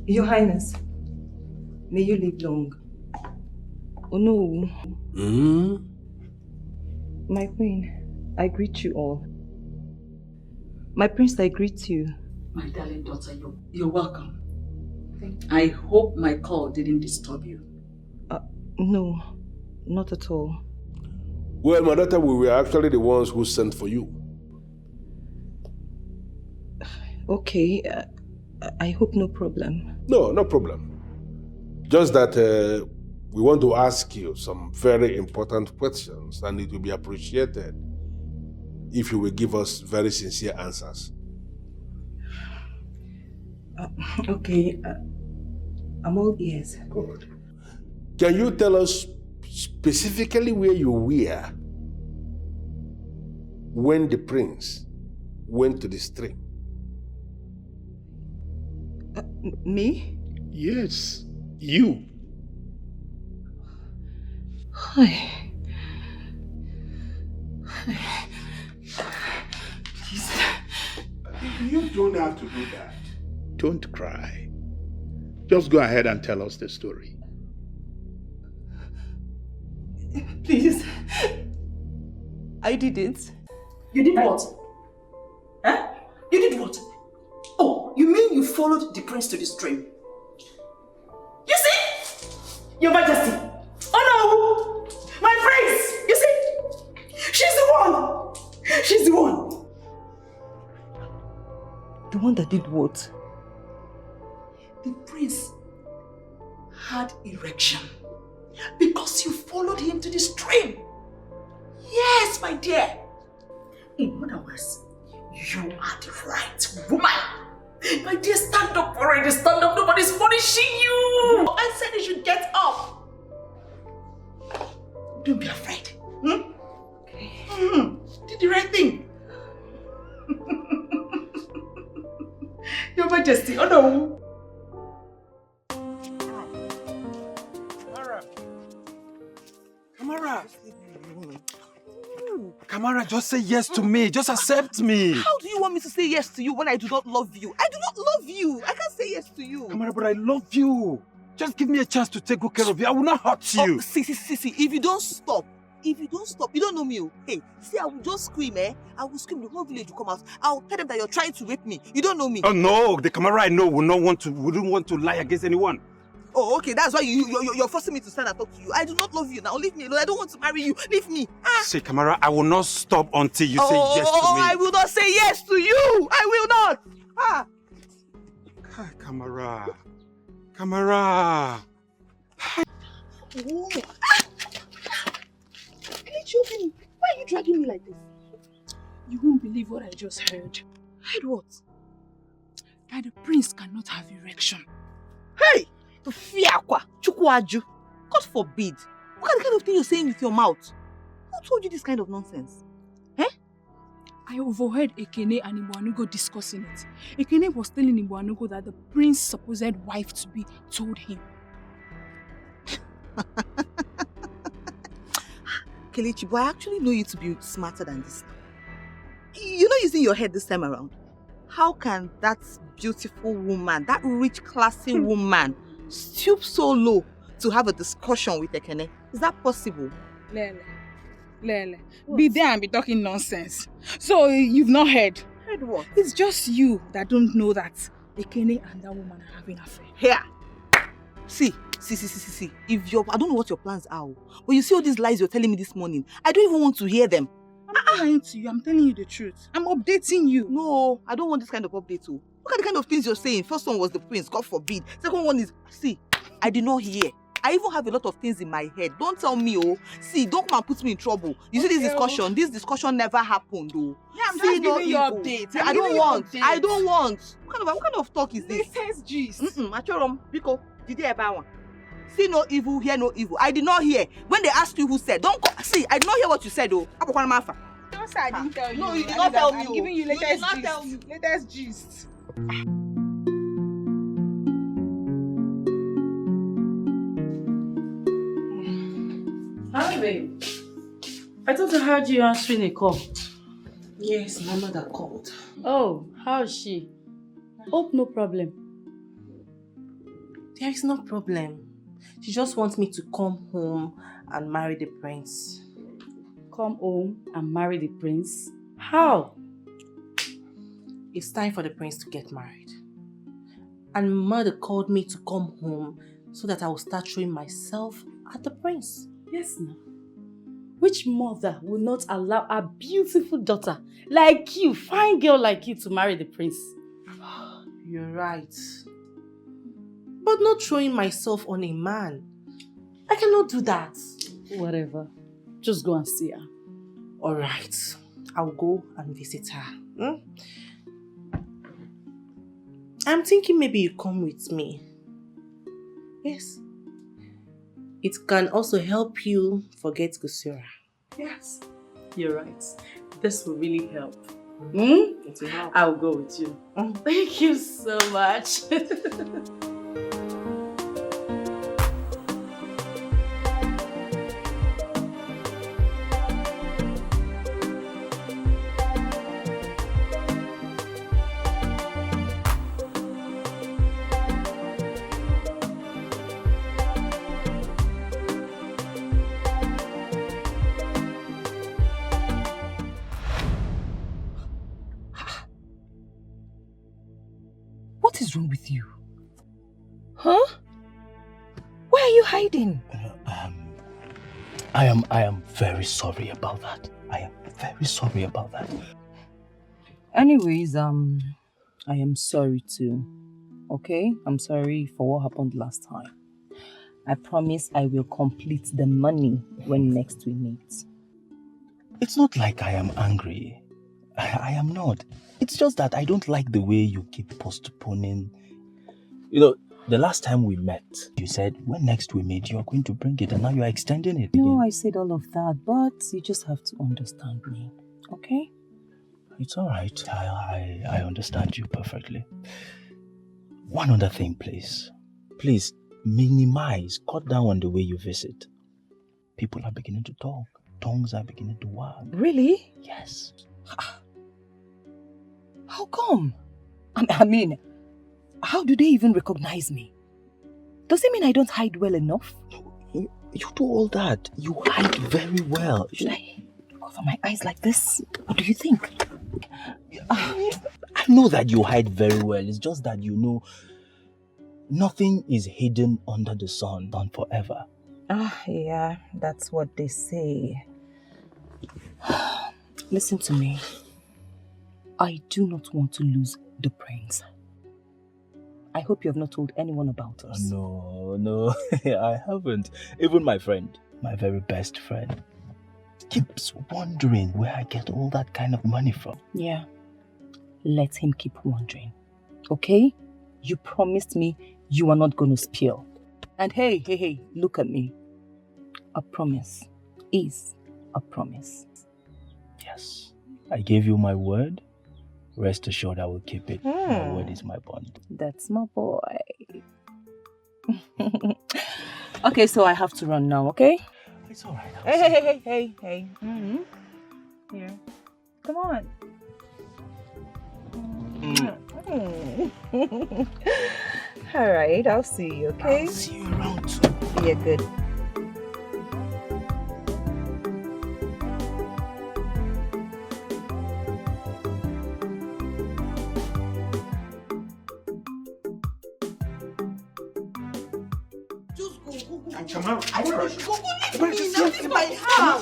Your Highness, may you live long. Oh no. My queen, I greet you all. My prince, I greet you. My darling daughter, you're welcome. Thank you. I hope my call didn't disturb you. No, not at all. Well, my daughter, we were actually the ones who sent for you. Okay, I hope no problem. No, no problem. Just that we want to ask you some very important questions, and it will be appreciated if you will give us very sincere answers. Okay, I'm all ears. Good. Can you tell us specifically where you were when the prince went to the stream? Me? Yes, you. Hi. Please. You don't have to do that. Don't cry. Just go ahead and tell us the story. Please. I didn't. You did what? Huh? You did what? Oh, you mean you followed the prince to the stream? You see? Your Majesty. Oh no! My prince! You see? She's the one! She's the one! The one that did what? The prince had erection because you followed him to the stream. Yes, my dear. In other words, you are the right woman. My dear, stand up already. Stand up. Nobody's punishing you. I said you should get up. Don't be afraid. Okay. Did the right thing. Your Majesty. Oh no. Kamara! Kamara, just say yes to me. Just accept me. How do you want me to say yes to you when I do not love you? I do not love you. I can't say yes to you. Kamara, but I love you. Just give me a chance to take good care of you. I will not hurt you. See. If you don't stop, you don't know me. Hey, see, I will just scream, I will scream, the whole village will come out. I'll tell them that you're trying to rape me. You don't know me. Oh no, the Kamara I know wouldn't want to lie against anyone. Oh, okay, that's why you're forcing me to stand and talk to you. I do not love you now. Leave me alone. I don't want to marry you. Leave me. Say, Kamara, I will not stop until you say yes to me. I will not say yes to you. I will not. Kamara. Kamara. Oh. Why are you dragging me like this? You won't believe what I just heard. Heard what? That the prince cannot have erection. Hey! Fiakwa, Chukwaju. God forbid. What kind of thing you're saying with your mouth? Who told you this kind of nonsense? I overheard Ekene and Ibuanugo discussing it. Ekene was telling Ibuanugo that the prince's supposed wife to be told him. Kelechi, but I actually know you to be smarter than this. You're not using your head this time around. How can that beautiful woman, that rich, classy woman, stoop so low to have a discussion with Ekene? Is that possible? Lele. Be there and be talking nonsense. So you've not heard? Heard what? It's just you that don't know that Ekene and that woman are having an affair. Here. See. If I don't know what your plans are, but you see all these lies you're telling me this morning, I don't even want to hear them. I'm not lying to you. I'm telling you the truth. I'm updating you. No, I don't want this kind of update too. Look at the kind of things you're saying. First one was the prince, God forbid. Second one is, see, I did not hear. I even have a lot of things in my head. Don't tell me, see, don't come and put me in trouble. You see this discussion never happened, though. Yeah, I'm just giving you updates. I don't want. What kind of talk is this? Latest gist. Machorom, Vicker, did you ever want? See no evil, hear no evil. I did not hear. When they asked you who said, don't go. See, I did not hear what you said, though. Don't say I didn't tell you. No, you did not tell me. I'm giving you latest gist. You did not tell me. Latest gist. Hi, babe. I thought I heard you answering a call. Yes, my mother called. Oh, how is she? Hope no problem. There is no problem. She just wants me to come home and marry the prince. Come home and marry the prince? How? It's time for the prince to get married. And mother called me to come home so that I will start showing myself at the prince. Yes, now. Which mother will not allow a beautiful daughter like you, fine girl like you, to marry the prince? You're right. But not showing myself on a man. I cannot do that. Whatever. Just go and see her. Alright. I'll go and visit her. I'm thinking maybe you come with me. Yes. It can also help you forget Gusura. Yes. You're right. This will really help. It will help. I'll go with you. Thank you so much. What is wrong with you? Huh? Why are you hiding? I am very sorry about that. I am very sorry about that. Anyways, I am sorry too. Okay? I'm sorry for what happened last time. I promise I will complete the money when next we meet. It's not like I am angry. I am not. It's just that I don't like the way you keep postponing. You know, the last time we met, you said when next we meet, you're going to bring it, and now you're extending it again. No, I said all of that, but you just have to understand me, okay? It's alright. I understand you perfectly. One other thing, please. Please, minimize, cut down on the way you visit. People are beginning to talk. Tongues are beginning to wag. Really? Yes. How come? I mean, how do they even recognize me? Does it mean I don't hide well enough? You do all that. You hide very well. Should I cover my eyes like this? What do you think? I know that you hide very well. It's just that you know nothing is hidden under the sun, done forever. Yeah, that's what they say. Listen to me. I do not want to lose the prince. I hope you have not told anyone about us. No, I haven't. Even my friend, my very best friend, keeps wondering where I get all that kind of money from. Yeah, let him keep wondering. Okay? You promised me you are not going to spill. And hey, look at me. A promise is a promise. Yes, I gave you my word. Rest assured I will keep it. My word is my bond. That's my boy. Okay, so I have to run now, okay? It's alright. Hey. Here. Come on. Alright, I'll see you, okay? I'll see you around too. Yeah, good.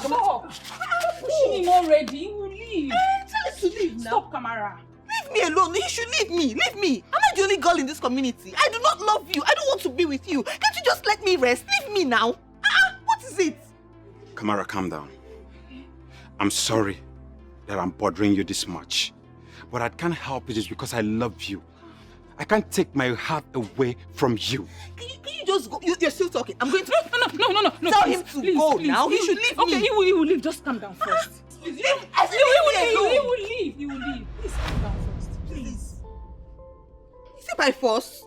Stop pushing him already. He will leave. Tell him to leave now. Stop, Kamara. Leave me alone. You should leave me. Leave me. Am I the only girl in this community? I do not love you. I don't want to be with you. Can't you just let me rest? Leave me now. What is it? Kamara, calm down. I'm sorry that I'm bothering you this much. But I can't help it. It's because I love you. I can't take my heart away from you. Can you just go? You're still talking. I'm going to... No. Tell please, him to please, go please, now. Please. He should leave Okay, me. he will leave. Just calm down first. Leave. He will leave. Please calm down first. Please. Is it by force?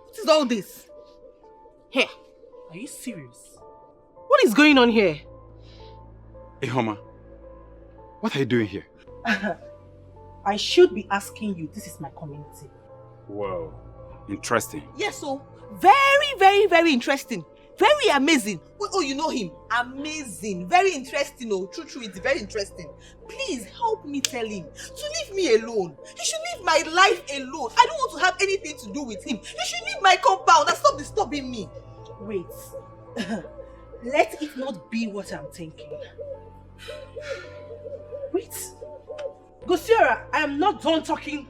What is all this? Here. Are you serious? What is going on here? Hey, Homa, what are you doing here? I should be asking you. This is my community. Wow. Interesting. Yes, so very, very, very interesting. Very amazing. Oh, you know him? Amazing. Very interesting. Oh, true, it's very interesting. Please help me tell him to leave me alone. He should leave my life alone. I don't want to have anything to do with him. He should leave my compound and stop disturbing me. Wait. Let it not be what I'm thinking. Wait. Gosiora, I am not done talking.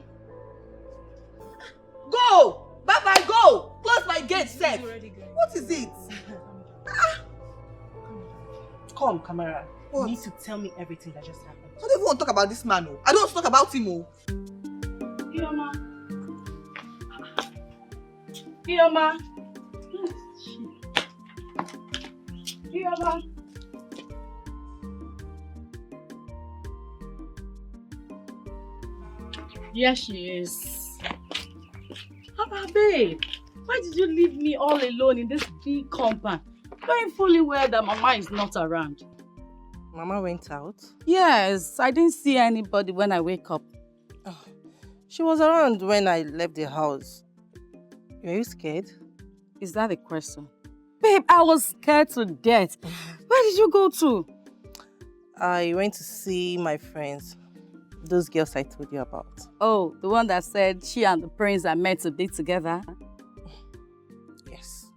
Go! Bye-bye, go! Close my gate, Seth. What is it? Come, Kamara. What? You need to tell me everything that just happened. I don't even want to talk about this man. Oh. I don't want to talk about him. Oh. Ioma. Ioma. Yes, she is. Babe, why did you leave me all alone in this big compound, knowing fully well that Mama is not around? Mama went out? Yes, I didn't see anybody when I wake up. Oh, she was around when I left the house. Were you scared? Is that a question? Babe, I was scared to death. Where did you go to? I went to see my friends. Those girls I told you about. Oh, the one that said she and the prince are meant to be together? Yes.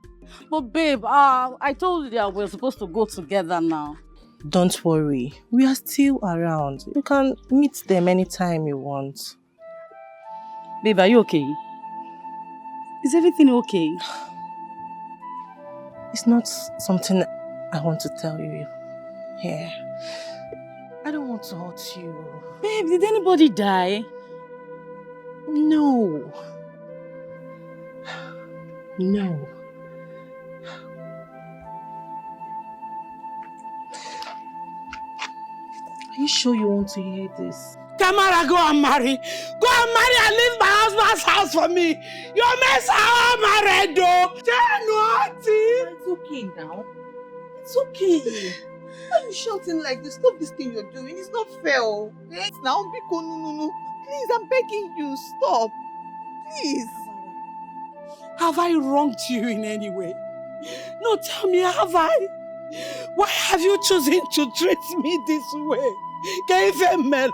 But babe, I told you that we're supposed to go together now. Don't worry. We are still around. You can meet them anytime you want. Babe, are you okay? Is everything okay? It's not something I want to tell you here. I don't want to hurt you. Babe, did anybody die? No. No. Are you sure you want to hear this? Kamara, go and marry. Go and marry and leave my husband's house for me. Your mess are married though. It's okay now. It's okay. Why are you shouting like this? Stop this thing you're doing. It's not fair. It's now Biko, no. Please, I'm begging you. Stop. Please. Have I wronged you in any way? No, tell me, have I? Why have you chosen to treat me this way? Mama,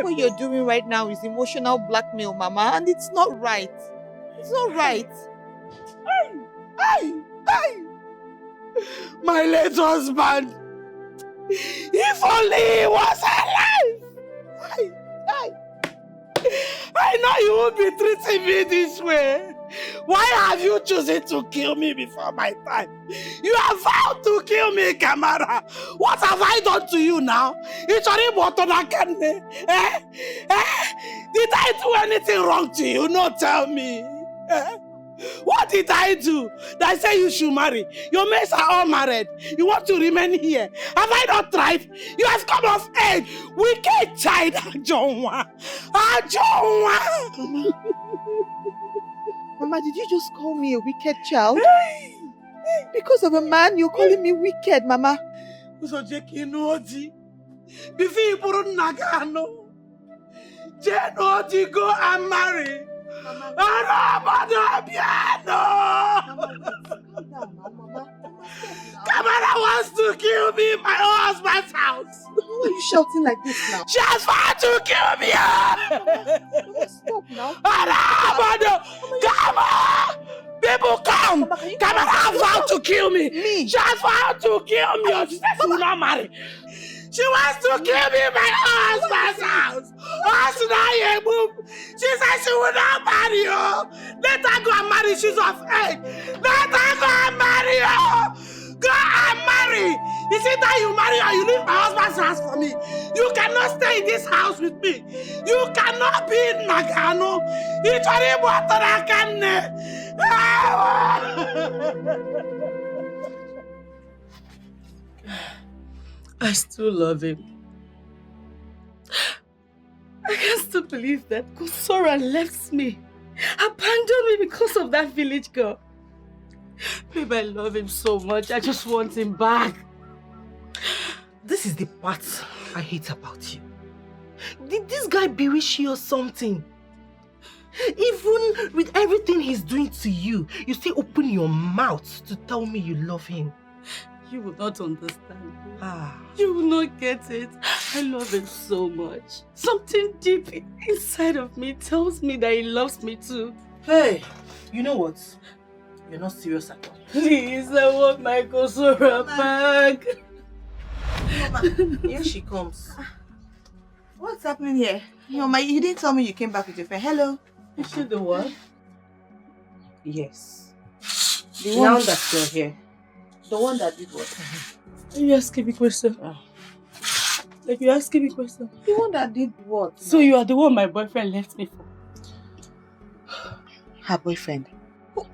what you're doing right now is emotional blackmail, Mama, and it's not right. It's not right. Hey! My late husband! If only he was alive! I know you won't be treating me this way. Why have you chosen to kill me before my time? You have vowed to kill me, Kamara. What have I done to you now? Did I do anything wrong to you? No, tell me. What did I do? That say you should marry. Your mates are all married. You want to remain here. Have I not tried? You have come of age. Wicked child, Ajonwa. Mama, did you just call me a wicked child? Because of a man, you're calling me wicked, Mama. So Jackie Nodi. Before you put on Nagano. Jenodi, go and marry. Kamara wants to kill me in my husband's house. Why are you shouting like this now? She has vowed to kill me. Stop now. Come on! People come! Kamara has vowed to kill me. She has vowed to kill me. She says she will not marry. She wants to kill me in my husband's house. She says she will not marry you. Let her go and marry. She's of age. Let her go and marry you. Go and marry. Is it that you marry or you leave my husband's house for me? You cannot stay in this house with me. You cannot be in Nagano. I still love him. I can't still believe that Kusora left me, abandoned me because of that village girl. Babe, I love him so much. I just want him back. This is the part I hate about you. Did this guy bewitch you or something? Even With everything he's doing to you, you still open your mouth to tell me you love him. You will not understand. Ah. You will not get it. I love him so much. Something deep inside of me tells me that he loves me too. Hey, you know what? You're not serious at all. Please, I want my Kosora back. Mama, here she comes. What's happening here? You didn't tell me you came back with your friend. Hello? Is she the one? Yes. The Now one that you're here. The one that did what? You asking me question. Like you asking me question. The one that did what? So you are the one my boyfriend left me for. Her boyfriend.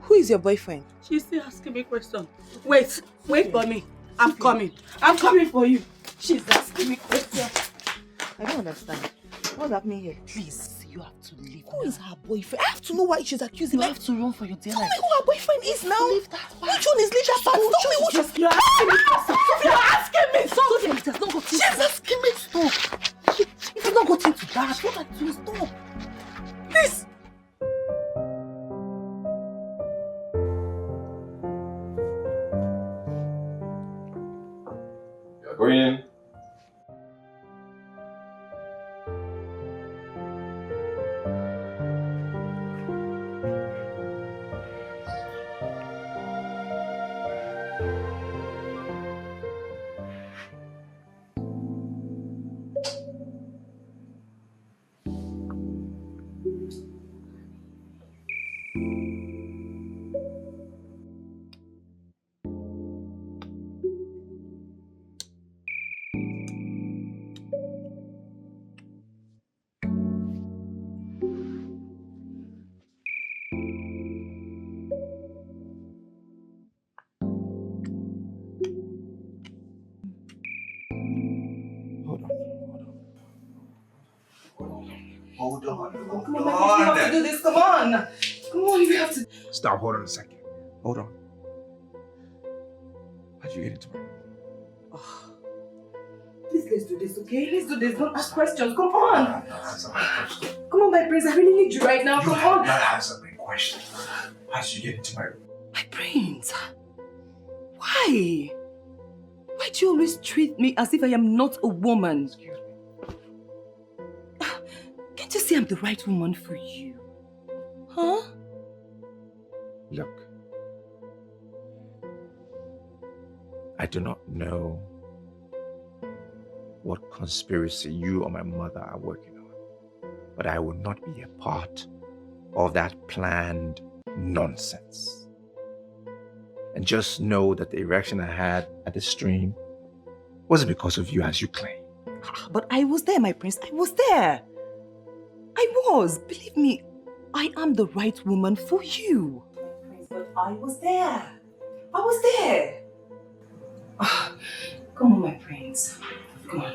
Who is your boyfriend? She's still asking me question. Wait for me. I'm coming for you. She's asking me question. I don't understand. What's happening here? Please, you have to leave. Who is her boyfriend? I have to know why she's accusing You me. have to run for your dear life. Tell me who her boyfriend is now. Leave that. Which one is Lisa Pat? Tell me what she's... You're asking me question. You're asking me Something it has not got She's asking me. Stop. It has not got into that. What are you doing? Stop. Please. You're going in. Hold on. Come on, we have to do this. Come on. Come on, we have to. Stop, hold on a second. Hold on. How'd you get into my room? Oh. Please, let's do this, okay? Let's do this. Don't ask questions. Come on. Answer my question. Come on, my prince. I really need you right now. You Come have on. not answered my question. How did you get into my room? My prince. Why? Why do you always treat me as if I am not a woman? Excuse me. Can't you see I'm the right woman for you? Huh? Look. I do not know what conspiracy you or my mother are working on, but I will not be a part of that planned nonsense. And just know that the erection I had at the stream wasn't because of you as you claim. But I was there, my prince. I was there. I was. Believe me, I am the right woman for you. My prince, but I was there. I was there. Come on, my prince. Come on.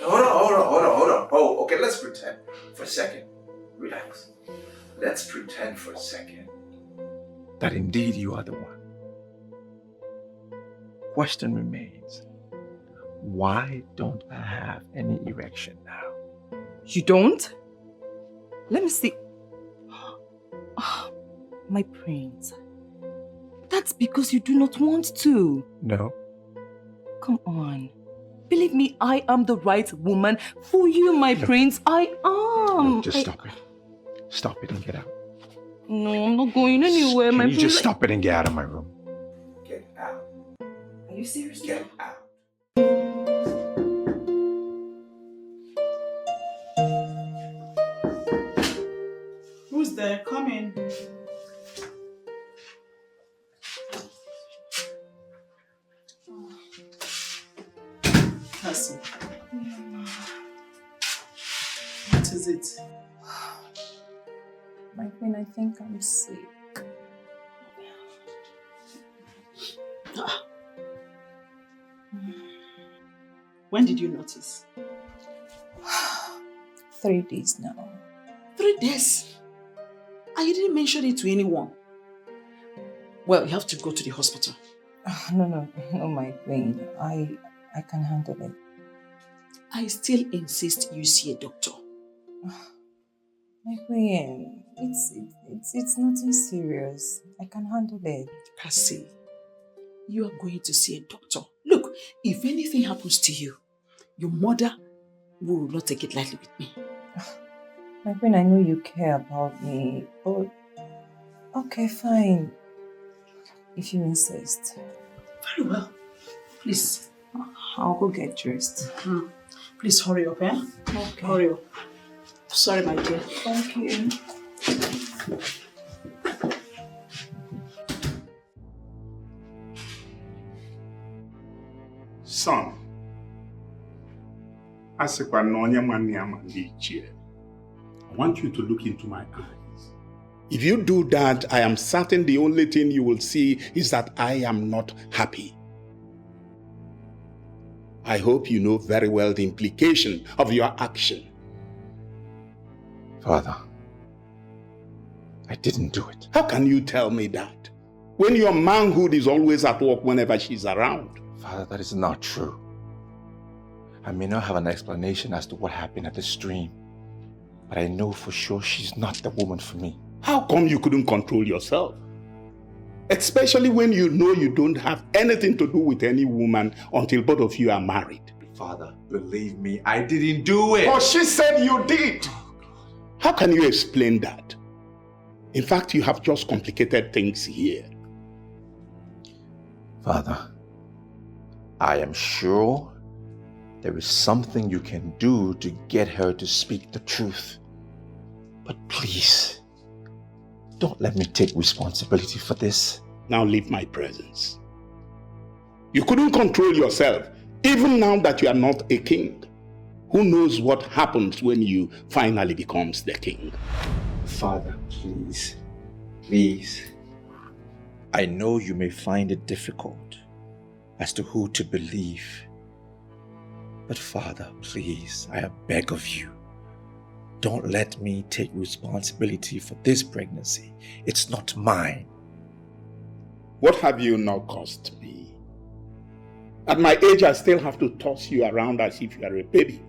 Hold on. Oh, okay, let's pretend for a second. Relax. Let's pretend for a second that indeed you are the one. Question remains. Why don't I have any erection now? You don't? Let me see. Oh, my prince. That's because you do not want to. No. Come on. Believe me, I am the right woman for you, my prince. I am. Look, just stop it. Stop it and get out. No, I'm not going anywhere, my Can you prince. just stop it and get out of my room? Get out. Are you serious? Get out. Who's there? Come in. Cassie. What is it? My queen, I think I'm sick. When did you notice? 3 days now. 3 days? And you didn't mention it to anyone? Well, you have to go to the hospital. No, my queen. I can handle it. I still insist you see a doctor. My queen, it's It's nothing serious. I can handle it. Cassie, you are going to see a doctor. Look, if anything happens to you, your mother will not take it lightly with me. My friend, I know you care about me, but okay, fine. If you insist. Very well. Please. I'll go get dressed. Please hurry up, eh? Okay. Hurry up. Sorry, my dear. Thank you. Son, I want you to look into my eyes. If you do that, I am certain the only thing you will see is that I am not happy. I hope you know very well the implication of your action. Father, I didn't do it. How can you tell me that? When your manhood is always at work whenever she's around. Father, that is not true. I may not have an explanation as to what happened at the stream, but I know for sure she's not the woman for me. How come you couldn't control yourself? Especially when you know you don't have anything to do with any woman until both of you are married. Father, believe me, I didn't do it. But she said you did. How can you explain that? In fact, you have just complicated things here. Father, I am sure there is something you can do to get her to speak the truth. But please, don't let me take responsibility for this. Now leave my presence. You couldn't control yourself, even now that you are not a king. Who knows what happens when you finally becomes the king? Father, please, please. I know you may find it difficult as to who to believe. But Father, please, I beg of you, don't let me take responsibility for this pregnancy. It's not mine. What have you now cost me? At my age, I still have to toss you around as if you are a baby.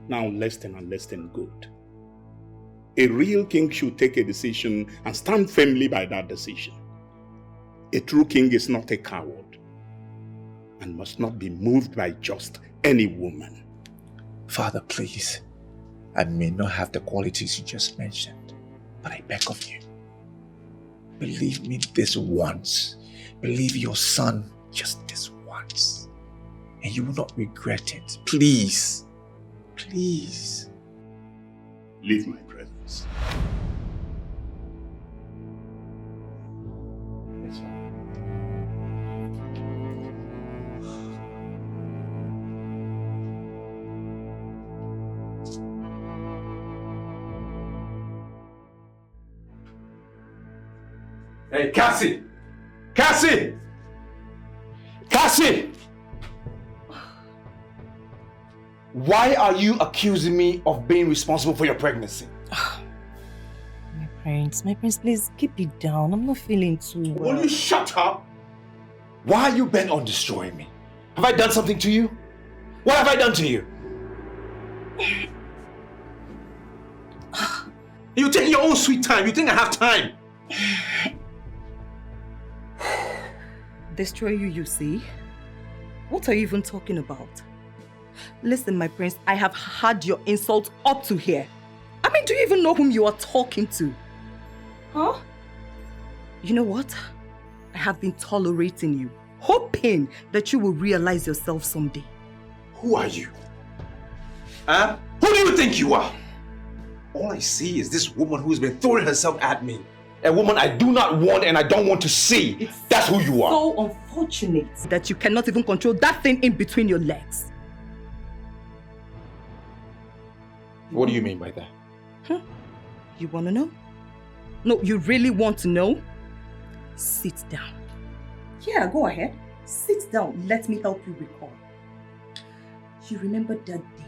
Now listen and listen good. A real king should take a decision and stand firmly by that decision. A true king is not a coward and must not be moved by just any woman. Father, please, I may not have the qualities you just mentioned, but I beg of you, believe me this once. Believe your son just this once, and you will not regret it. Please, please. Leave my presence. Hey, Cassie! Cassie! Cassie! Why are you accusing me of being responsible for your pregnancy? My prince, please keep it down. I'm not feeling too well. Will you shut up? Why are you bent on destroying me? Have I done something to you? What have I done to you? You take your own sweet time. You think I have time? Destroy you, you see? What are you even talking about? Listen, my prince, I have had your insult up to here. I mean, do you even know whom you are talking to? Huh? You know what? I have been tolerating you, hoping that you will realize yourself someday. Who are you? Huh? Who do you think you are? All I see is this woman who's been throwing herself at me. A woman I do not want and I don't want to see. That's who you are. So unfortunate that you cannot even control that thing in between your legs. What do you mean by that? Huh? You want to know? No, you really want to know? Sit down. Yeah, go ahead. Sit down. Let me help you recall. You remember that day?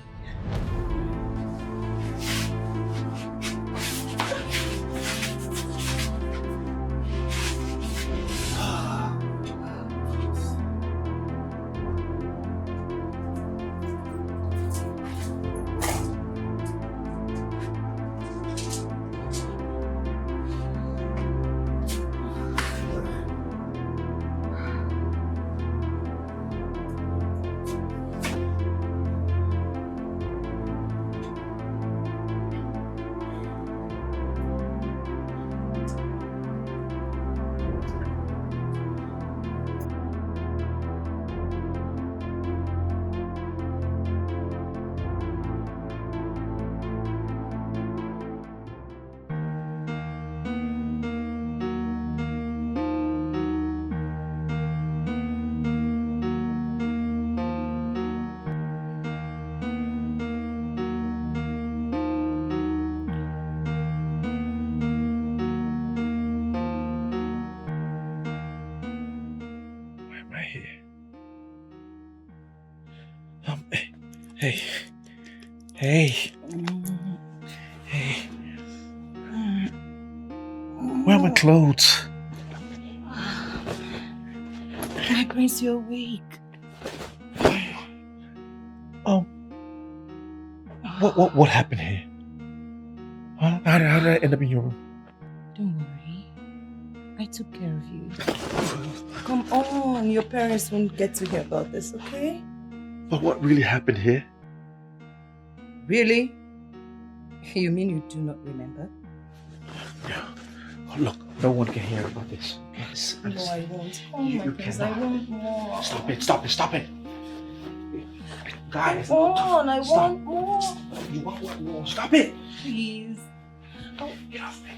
Hey. Hey. Hey. Where are my clothes? My prince, you're awake. What happened here? Huh? How did I end up in your room? Don't worry. I took care of you. Come on, your parents won't get to hear about this, okay? But what really happened here? Really? You mean you do not remember? Yeah. Oh, look, no one can hear about this. Yes. No, I won't. Oh my goodness, I want more. Stop it. Guys, Come on, I want more. You want what more? Stop it. Please. Oh, get off me.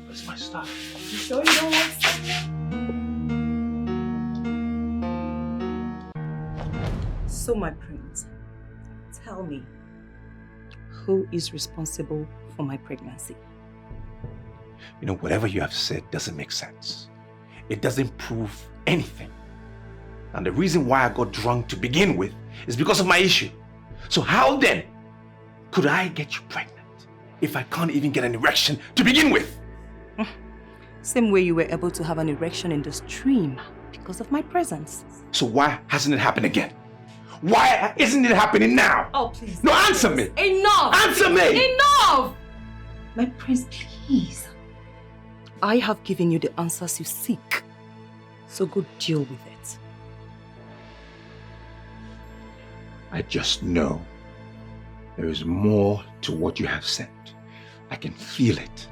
Where's my stuff? You sure you don't want some? So, my prince, tell me, who is responsible for my pregnancy? You know, whatever you have said doesn't make sense. It doesn't prove anything. And the reason why I got drunk to begin with is because of my issue. So how then could I get you pregnant if I can't even get an erection to begin with? Same way you were able to have an erection in the stream because of my presence. So why hasn't it happened again? Why isn't it happening now? Oh, please. No, answer me. Enough. Answer me. Enough. My prince, please. I have given you the answers you seek. So go deal with it. I just know there is more to what you have said. I can feel it.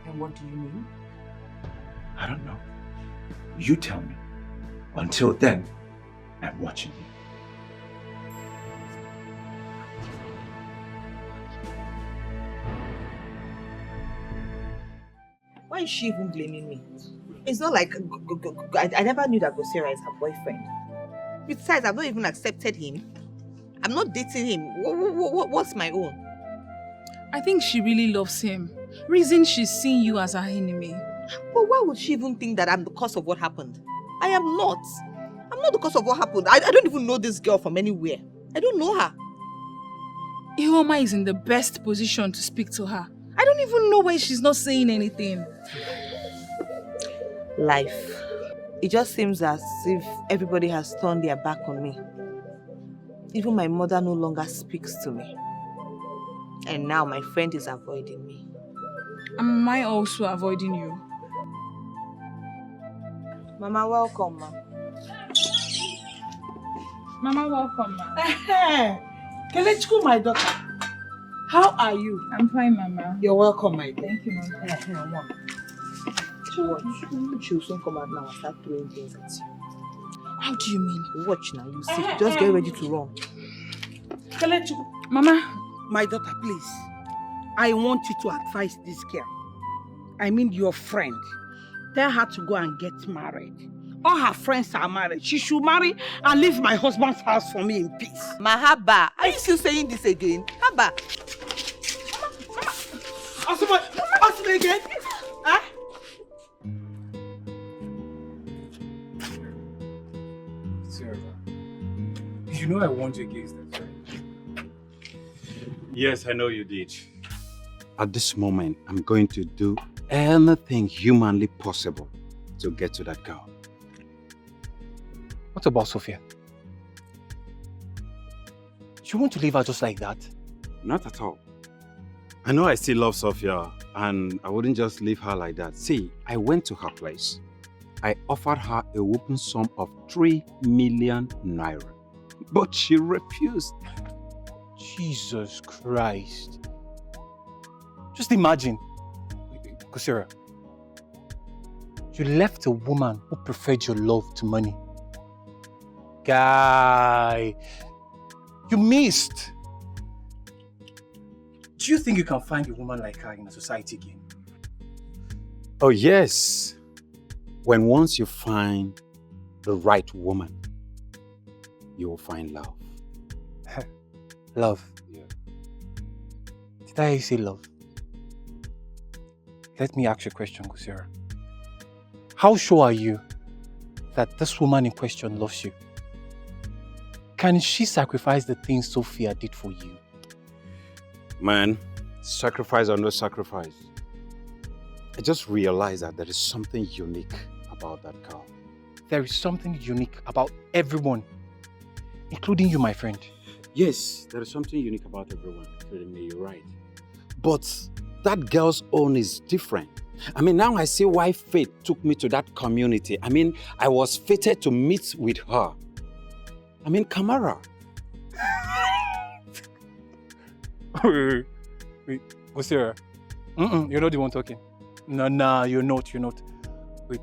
And what do you mean? I don't know. You tell me. Until then, I'm watching you. Why is she even blaming me? It's not like I never knew that Gosera is her boyfriend. Besides, I've not even accepted him. I'm not dating him. What's my own? I think she really loves him. Reason she's seeing you as her enemy. But why would she even think that I'm the cause of what happened? I am not. I'm not the cause of what happened. I don't even know this girl from anywhere. I don't know her. Ihoma is in the best position to speak to her. I don't even know why she's not saying anything. Life. It just seems as if everybody has turned their back on me. Even my mother no longer speaks to me. And now my friend is avoiding me. Am I also avoiding you? Mama, welcome, ma. Mama, welcome, ma. Kelechku, my daughter. How are you? I'm fine, Mama. You're welcome, my dear. Thank you, Mama. She will soon come out now and start throwing things at you. How do you mean? Watch now, you see. Just get ready to run. Kelechku. Mama. My daughter, please. I want you to advise this girl. I mean your friend. Tell her to go and get married. All her friends are married. She should marry and leave my husband's house for me in peace. Mahaba, are you still saying this again? Haba. Mama. Ask me again. Huh? Sarah, you know I warned you against that, right? Yes, I know you did. At this moment, I'm going to do anything humanly possible to get to that girl. What about Sophia? You want to leave her just like that? Not at all. I know I still love Sophia, and I wouldn't just leave her like that. See, I went to her place. I offered her a whopping sum of 3 million naira, but she refused. Jesus Christ. Just imagine, Kosera, you left a woman who preferred your love to money. Guy, you missed. Do you think you can find a woman like her in a society again? Oh yes. When once you find the right woman, you will find love. Love? Yeah. Did I say love? let me ask you a question, Gusira. How sure are you that this woman in question loves you? Can she sacrifice the things Sophia did for you? Man, sacrifice or no sacrifice, I just realized that there is something unique about that girl. There is something unique about everyone, including you, my friend. Yes, there is something unique about everyone, including me, you're right. But that girl's own is different. I mean, now I see why fate took me to that community. I mean, I was fated to meet with her. I mean, Kamara. Wait, Gusira. You're not the one talking. No, you're not. Wait.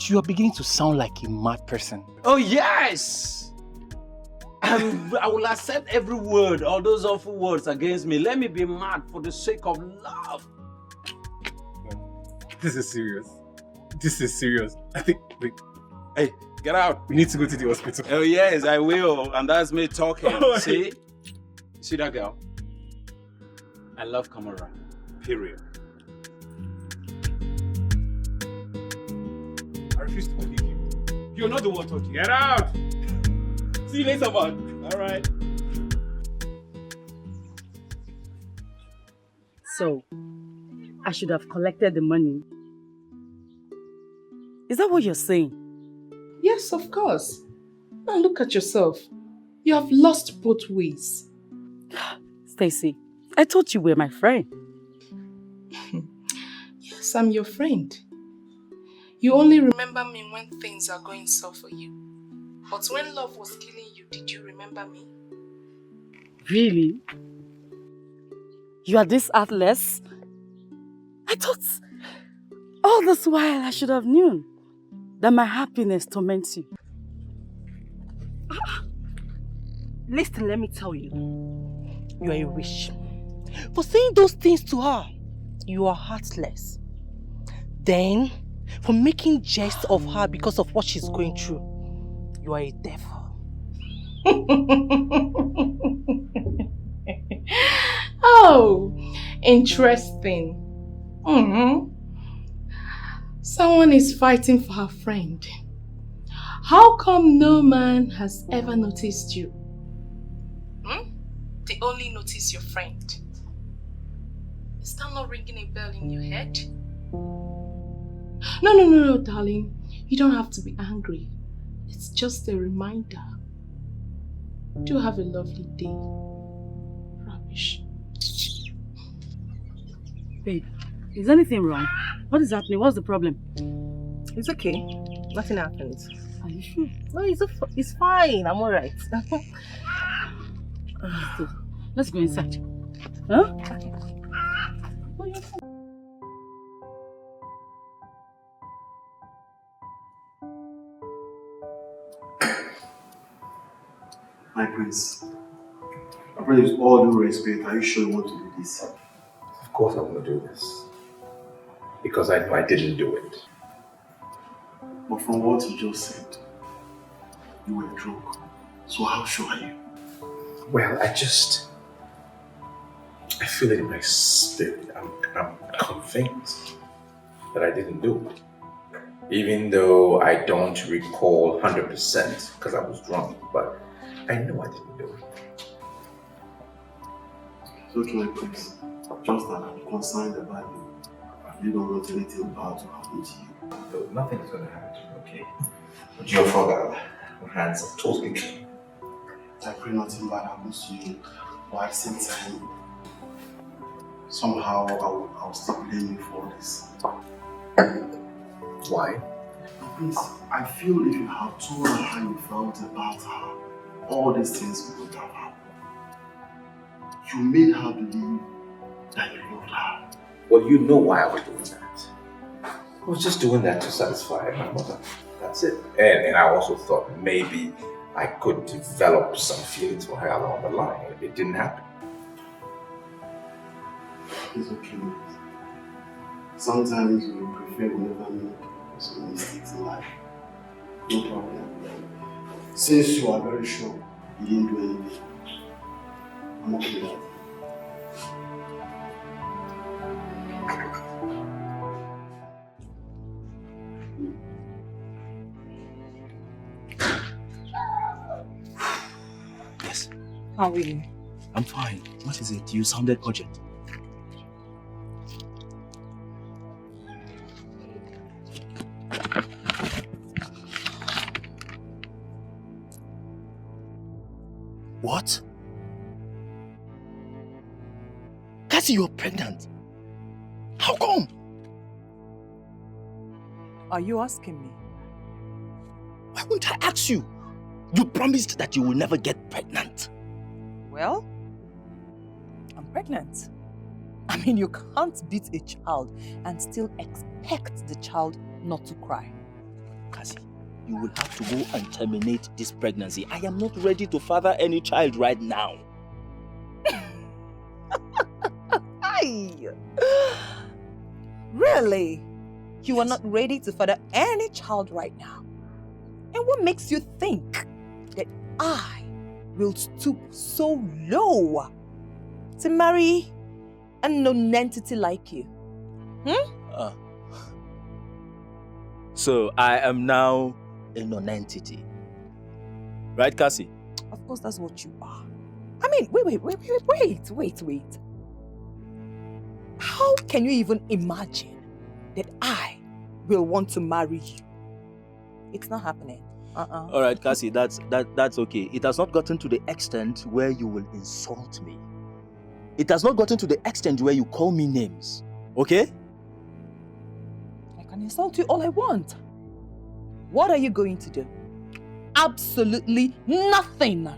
You are beginning to sound like a mad person. Oh, yes! I will accept every word, all those awful words against me. Let me be mad for the sake of love. This is serious. I think, wait. Hey, get out. We need to go to the hospital. Oh, yes, I will. And that's me talking. See? See that girl? I love Kamara. Period. I refuse to believe you. You're not the one talking. Get out! See you later, man. All right. So, I should have collected the money. Is that what you're saying? Yes, of course. Now look at yourself. You have lost both ways. Stacy, I thought you were my friend. Yes, I'm your friend. You only remember me when things are going soft for you. But when love was killing you, did you remember me? Really? You are this heartless? I thought all this while I should have known that my happiness torments you. Listen, let me tell you. You are a witch. For saying those things to her, you are heartless. Then, for making jest of her because of what she's going through, you are a devil. Oh, interesting. Someone is fighting for her friend. How come no man has ever noticed you? They only notice your friend. Is that not ringing a bell in your head? No, darling. You don't have to be angry. It's just a reminder. Do have a lovely day. Rubbish. Babe, is anything wrong? What is happening? What's the problem? It's okay. Nothing happened. Are you sure? No, it's fine. I'm alright. Let's go inside. Huh? My prince, with all due respect, are you sure you want to do this? Of course I want to do this. Because I know I didn't do it. But from what you just said, you were drunk. So how sure are you? Well, I feel it in my spirit. I'm convinced that I didn't do it. Even though I don't recall 100% because I was drunk, but I know I didn't do it. It's okay, my prince. Just that I'm concerned about you. You don't want anything bad to happen to you. No, nothing's going to happen to you, okay? But your father, my hands are totally clean. I pray nothing bad happens to you, but at the same time, somehow I'll still blame you for this. Why? Please, I feel if you had told her how you felt about her, all these things would have happened. You made her believe that you loved her. Well, you know why I was doing that. I was just doing that to satisfy my mother. That's it. And I also thought maybe I could develop some feelings for her along the line. It didn't happen. It's okay. Sometimes we prefer we never make some mistakes in life. No problem. Since you are very sure you didn't do anything, I'm okay with that. How are you? I'm fine. What is it? You sounded urgent. What? Cassie, you're pregnant. How come? Are you asking me? Why wouldn't I ask you? You promised that you will never get pregnant. Well, I'm pregnant. I mean, you can't beat a child and still expect the child not to cry. Cassie, you will have to go and terminate this pregnancy. I am not ready to father any child right now. Really? You are not ready to father any child right now? And what makes you think that I will stoop so low to marry a non-entity like you? So I am now a non-entity. Right, Cassie? Of course, that's what you are. I mean, wait. How can you even imagine that I will want to marry you? It's not happening. All right, Cassie, that's okay. It has not gotten to the extent where you will insult me. It has not gotten to the extent where you call me names. Okay? I can insult you all I want. What are you going to do? Absolutely nothing.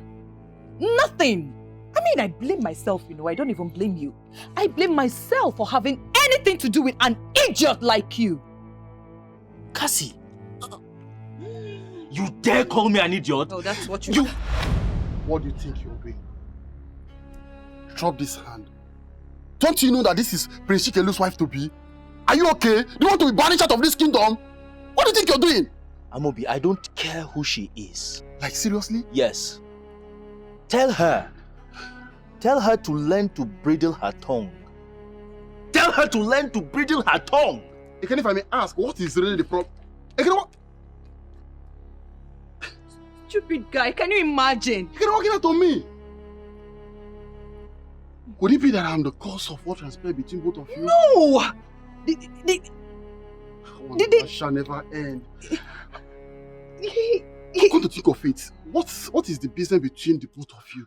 Nothing. I mean, I blame myself, I don't even blame you. I blame myself for having anything to do with an idiot like you. Cassie, you dare call me an idiot? Oh, that's what you... What do you think you're doing? Drop this hand. Don't you know that this is Prince Chikelu's wife to be? Are you okay? Do you want to be banished out of this kingdom? What do you think you're doing? Amobi, I don't care who she is. Like, seriously? Yes. Tell her to learn to bridle her tongue. Tell her to learn to bridle her tongue. Again, if I may ask, what is really the problem? Again, what? Stupid guy, can you imagine? You can walk out on me. Could it be that I'm the cause of what transpired between both of you? No! That shall never end. I'm going to think of it. What is the business between the both of you?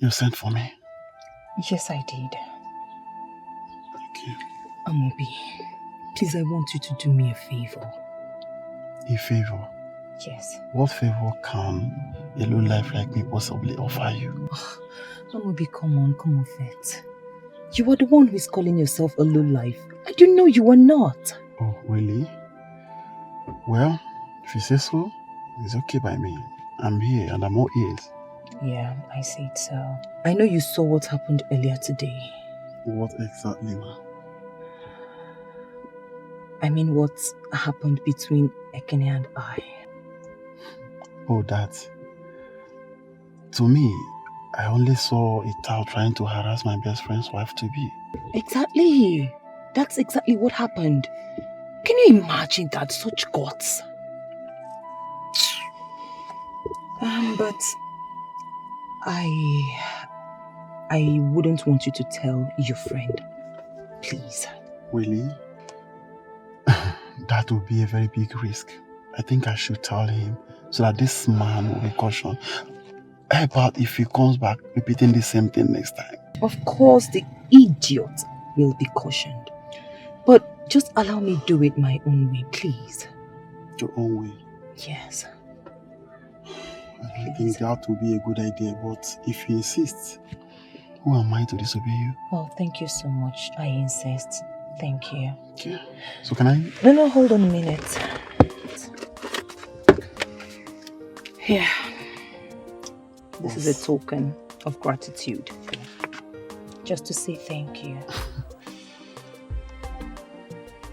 You sent for me? Yes, I did. Okay. Amobi, please, I want you to do me a favor. A favor? Yes. What favor can a low life like me possibly offer you? Oh, Amobi, come on, Vet. You are the one who is calling yourself a low life. I do know you are not. Oh, really? Well, if you say so, it's okay by me. I'm here and I'm all ears. Yeah, I see it so. I know you saw what happened earlier today. What exactly, ma? I mean, what happened between Ekene and I. Oh, that. To me, I only saw a Tao trying to harass my best friend's wife to be. Exactly. That's exactly what happened. Can you imagine that? Such guts. But I wouldn't want you to tell your friend. Please. Really? That would be a very big risk. I think I should tell him so that this man will be cautioned. How about if he comes back repeating the same thing next time? Of course, the idiot will be cautioned. But just allow me do it my own way, please. Your own way? Yes. I think that would be a good idea, but if he insists, who am I to disobey you? Oh, thank you so much. I insist. Thank you. Okay. So can I? No, hold on a minute. Here. This is a token of gratitude. Just to say thank you.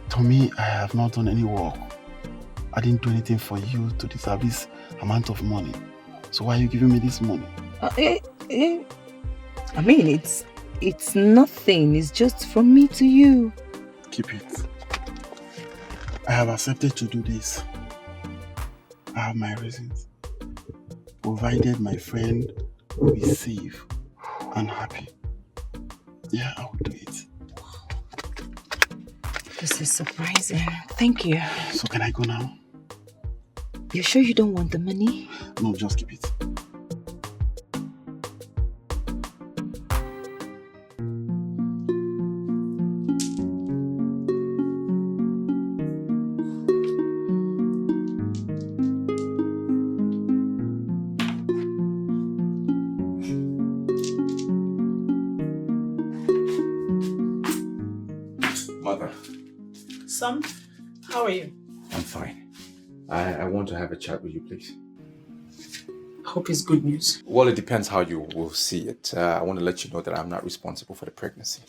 To me, I have not done any work. I didn't do anything for you to deserve this amount of money. So why are you giving me this money? I mean, it's nothing. It's just from me to you. Keep it. I have accepted to do this. I have my reasons. Provided my friend will be safe and happy. Yeah, I will do it. This is surprising. Thank you. So can I go now? You sure you don't want the money? No, just keep it. Mother. Son, how are you? I'm fine. I want to have a chat with you, please. Hope it's good news. Well, it depends how you will see it. I want to let you know that I'm not responsible for the pregnancy.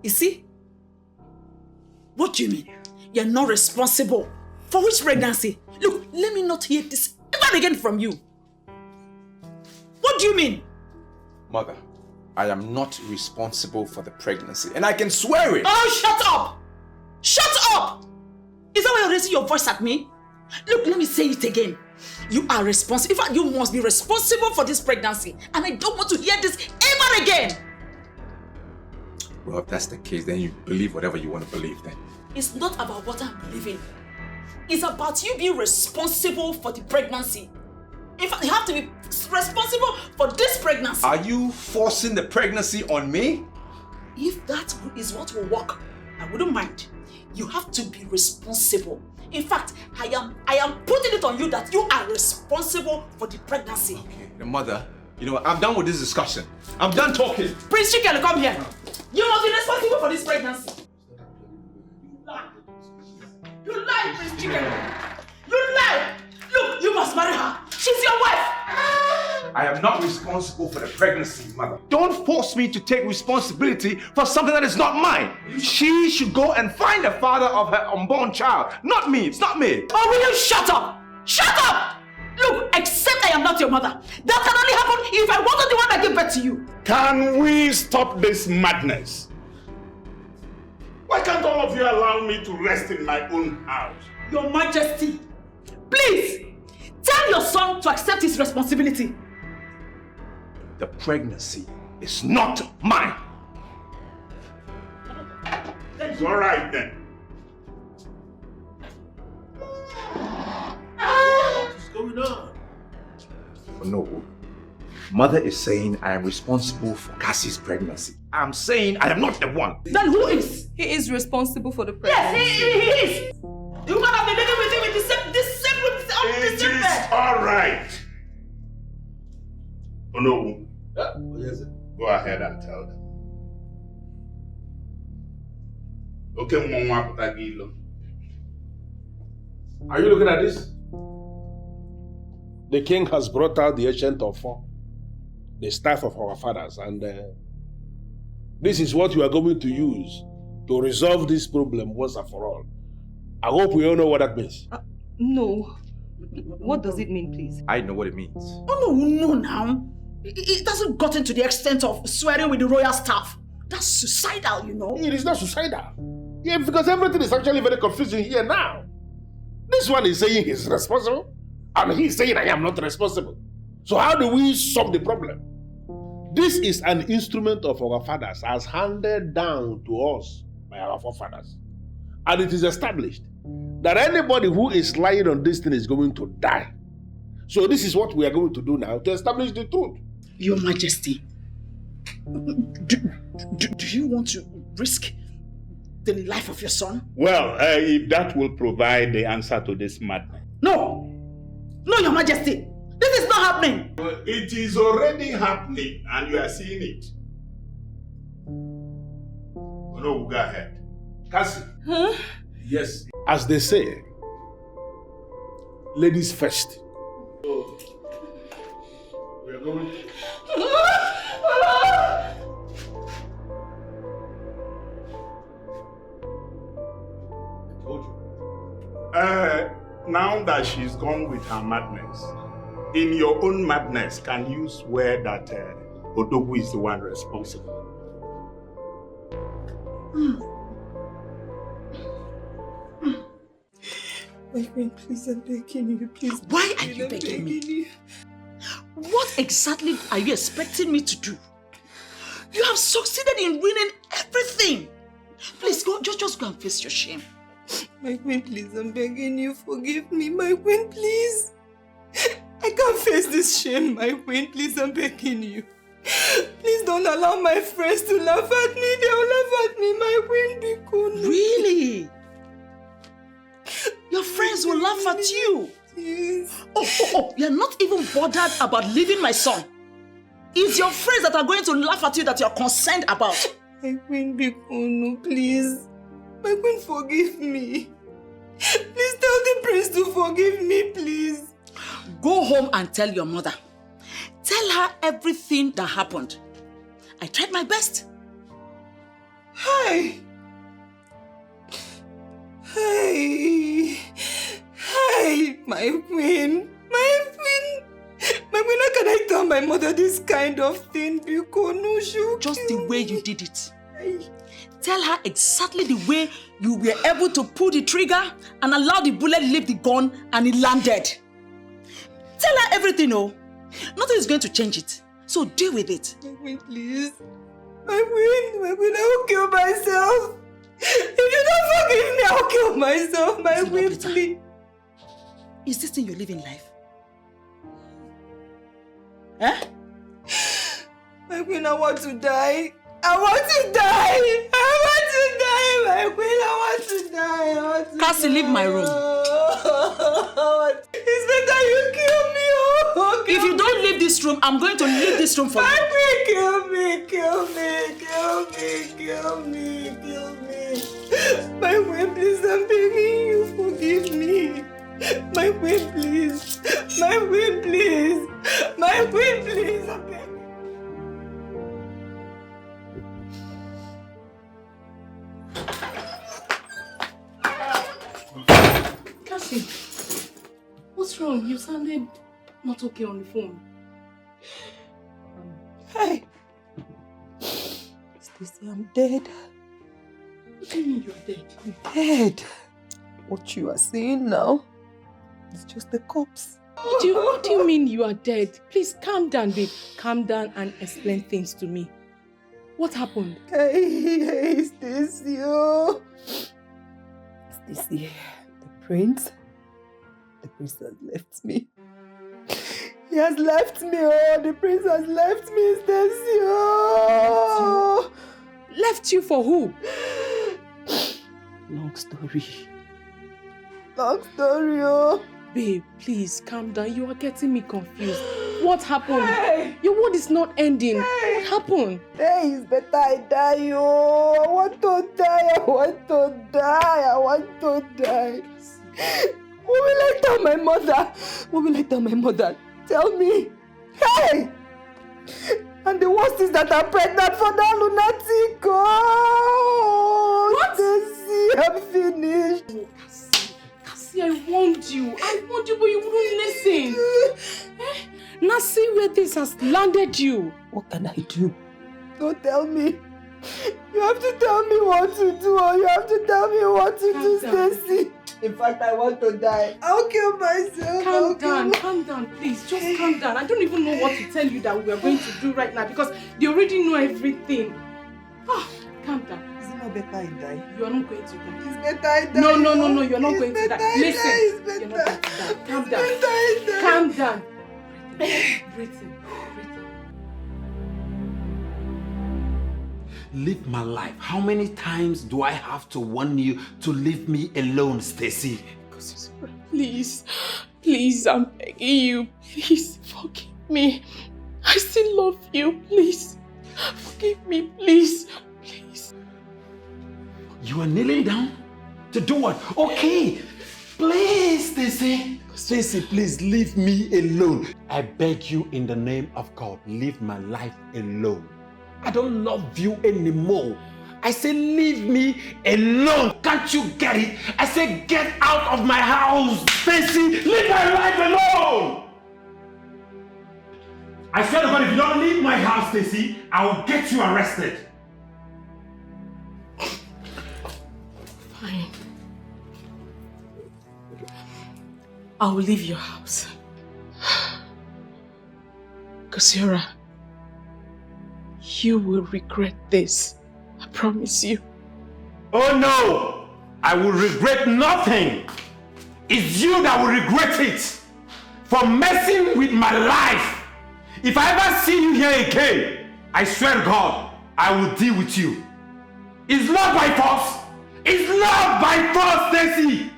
You see? What do you mean? You're not responsible. For which pregnancy? Look, let me not hear this ever again from you. What do you mean? Mother, I am not responsible for the pregnancy, and I can swear it! Oh, shut up! Shut up! Is that why you're raising your voice at me? Look, let me say it again. You are responsible. In fact, you must be responsible for this pregnancy. And I don't want to hear this ever again. Well, if that's the case, then you believe whatever you want to believe then. It's not about what I'm believing. It's about you being responsible for the pregnancy. In fact, you have to be responsible for this pregnancy. Are you forcing the pregnancy on me? If that is what will work, I wouldn't mind. You have to be responsible. In fact, I am putting it on you that you are responsible for the pregnancy. Okay, the mother, you know, I'm done with this discussion. I'm done talking. Prince Chicken, come here. You must be responsible for this pregnancy. You lie. You lie, Prince Chicken. You lie. Look, you must marry her. She's your wife. I am not responsible for the pregnancy, mother. Don't force me to take responsibility for something that is not mine. She should go and find the father of her unborn child. Not me. It's not me. Oh, will you shut up? Shut up! Look, except I am not your mother. That can only happen if I wasn't the one that gave birth to you. Can we stop this madness? Why can't all of you allow me to rest in my own house? Your Majesty, please, tell your son to accept his responsibility. The pregnancy is not mine. It's all right then. What's going on? No. Mother is saying I am responsible for Cassie's pregnancy. I'm saying I am not the one. Then who is? He is responsible for the pregnancy. Yes, he is. The woman have been living with him with the same bed. All right. Oh no. Yes, sir. Go ahead and tell them. Okay, Mama Putagilo. Are you looking at this? The king has brought out the ancient of four, the staff of our fathers, and this is what you are going to use to resolve this problem once and for all. I hope we all know what that means. No. What does it mean, please? I know what it means. Oh, no, now. It hasn't gotten to the extent of swearing with the royal staff. That's suicidal, you know. It is not suicidal. Yeah, because everything is actually very confusing here now. This one is saying he's responsible, and he's saying I am not responsible. So how do we solve the problem? This is an instrument of our fathers as handed down to us by our forefathers. And it is established that anybody who is lying on this thing is going to die. So this is what we are going to do now to establish the truth. Your Majesty, do you want to risk the life of your son? Well, if that will provide the answer to this madness. No! No, Your Majesty! This is not happening! It is already happening, and you are seeing it. No, go ahead. Cassie. Huh? Yes. As they say, ladies first. So, we are going to... Uh, now that she's gone with her madness, in your own madness, can you swear that Odogwu is the one responsible? My queen, please, I'm begging you, please. Why are you begging me? What exactly are you expecting me to do? You have succeeded in ruining everything. Please, just go and face your shame. My queen, please, I'm begging you, forgive me. My queen, please. I can't face this shame, my queen. Please, I'm begging you. Please don't allow my friends to laugh at me. They'll laugh at me, my queen, because... Really? Your friends will laugh at you? Yes. Oh, you're not even bothered about leaving my son. It's your friends that are going to laugh at you that you're concerned about. My queen, Bikono, please. My queen, forgive me. Please tell the prince to forgive me, please. Go home and tell your mother. Tell her everything that happened. I tried my best. Hey! Hey! Hey! My queen! My queen! My queen, how can I tell my mother this kind of thing? Bikono, just the way you did it. Tell her exactly the way you were able to pull the trigger and allow the bullet leave the gun and it landed. Tell her everything, oh. Nothing is going to change it. So deal with it. My queen, please. My queen, I will kill myself. If you don't forgive me, I'll kill myself. My queen, please. Is this thing you're living life? Huh? My queen, I want to die. I want to die. I want to die. My queen, I want to die. I want to Cassie, leave my room. It's better you kill me. Oh, if you don't leave this room, I'm going to leave this room for you. My queen, kill me. Kill me. Kill me. Kill me. Kill me. My queen, please, I'm begging you. Forgive me. My queen, please. My queen, please. My queen, please. I'm begging. Cassie, what's wrong? You sounded not okay on the phone. Hey. Stacy, I'm dead. What do you mean you're dead? I'm dead. What you are saying now is just the corpse. What do you mean you are dead? Please calm down, babe. Calm down and explain things to me. What happened? Hey, Stacy. Oh. Stacy, the prince has left me. He has left me. Oh, the prince has left me, Stacy. Oh. Left you for who? Long story. Long story, oh. Babe, please calm down. You are getting me confused. What happened? Hey. Your word is not ending. Hey. What happened? Hey, it's better I die, oh. I want to die. I want to die. I want to die. What will I tell my mother? What will I tell my mother? Tell me. Hey! And the worst is that I'm pregnant for that lunatic. Oh, what? Stacy, I'm finished. Oh, Cassie, I warned you, but you wouldn't listen. Now see where this has landed you. What can I do? Don't tell me. You have to tell me what to do, or you have to tell me what to do, Stacy. In fact, I want to die. I'll kill myself. Calm down, please. Just calm down. I don't even know what to tell you that we are going to do right now because they already know everything. Calm down. Is it not better I die? You are not going to die. It's better I die. No, you're not going to die. Listen, you're not going to die. Calm down. Calm down. Breathe in. Live my life. How many times do I have to warn you to leave me alone, Stacy? Please, I'm begging you. Please, forgive me. I still love you. Please, forgive me, please. You are kneeling down? To do what? Okay. Please, Stacy. Stacy, please leave me alone. I beg you in the name of God, leave my life alone. I don't love you anymore. I say leave me alone. Can't you get it? I say get out of my house. Stacy, leave my life alone. I swear to God, if you don't leave my house, Stacy, I will get you arrested. Fine. I will leave your house. Kosiora, you will regret this. I promise you. Oh no! I will regret nothing. It's you that will regret it for messing with my life. If I ever see you here again, I swear to God, I will deal with you. It's not by force. It's not by force, Stacy.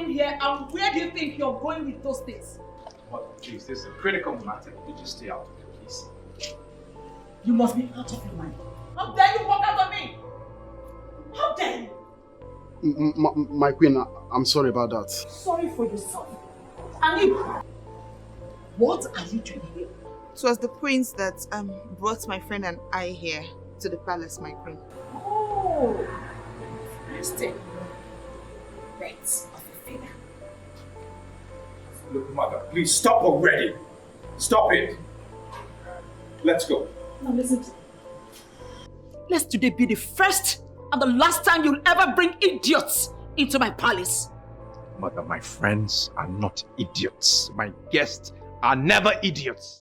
Here, and where do you think you're going with those things? Mother, please, this is a critical matter. You just stay out of it, please. You must be out of your mind. How dare you walk out on me? How dare you? My queen, I'm sorry about that. Sorry for yourself. And you, what are you doing here? It was the prince that brought my friend and I here to the palace, my queen. Oh, interesting. Birds of a feather. Look, Mother, please stop already. Stop it. Let's go. Now listen to me. Let today be the first and the last time you'll ever bring idiots into my palace. Mother, my friends are not idiots. My guests are never idiots.